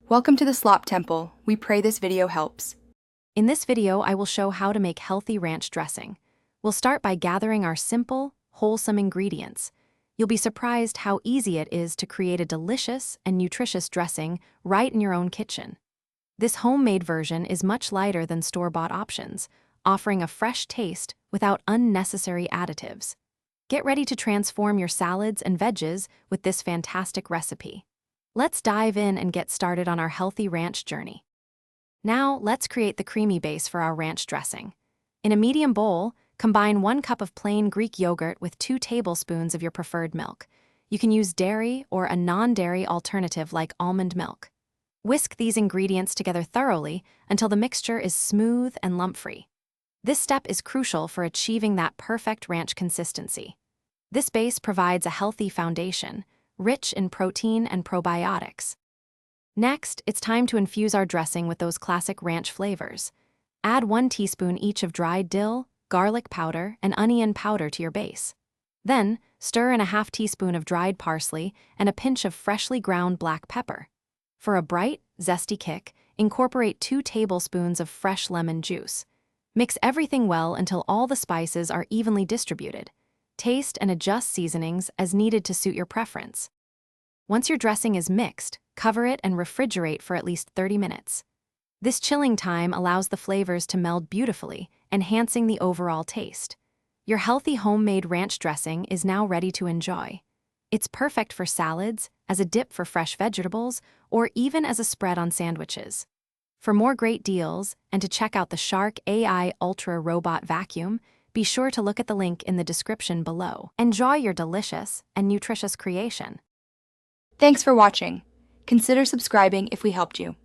Welcome to the Slop Temple. We pray this video helps. In this video, I will show how to make healthy ranch dressing. We'll start by gathering our simple, wholesome ingredients. You'll be surprised how easy it is to create a delicious and nutritious dressing right in your own kitchen. This homemade version is much lighter than store-bought options, offering a fresh taste without unnecessary additives. Get ready to transform your salads and veggies with this fantastic recipe. Let's dive in and get started on our healthy ranch journey. Now, let's create the creamy base for our ranch dressing. In a medium bowl, combine 1 cup of plain Greek yogurt with 2 tablespoons of your preferred milk. You can use dairy or a non-dairy alternative like almond milk. Whisk these ingredients together thoroughly until the mixture is smooth and lump-free. This step is crucial for achieving that perfect ranch consistency. This base provides a healthy foundation, rich in protein and probiotics. Next, it's time to infuse our dressing with those classic ranch flavors. Add 1 teaspoon each of dried dill, garlic powder, and onion powder to your base. Then, stir in a half teaspoon of dried parsley and a pinch of freshly ground black pepper. For a bright, zesty kick, incorporate 2 tablespoons of fresh lemon juice. Mix everything well until all the spices are evenly distributed. Taste and adjust seasonings as needed to suit your preference. Once your dressing is mixed, cover it and refrigerate for at least 30 minutes. This chilling time allows the flavors to meld beautifully, enhancing the overall taste. Your healthy homemade ranch dressing is now ready to enjoy. It's perfect for salads, as a dip for fresh vegetables, or even as a spread on sandwiches. For more great deals, and to check out the Shark AI Ultra Robot Vacuum, be sure to look at the link in the description below. Enjoy your delicious and nutritious creation. Thanks for watching. Consider subscribing if we helped you.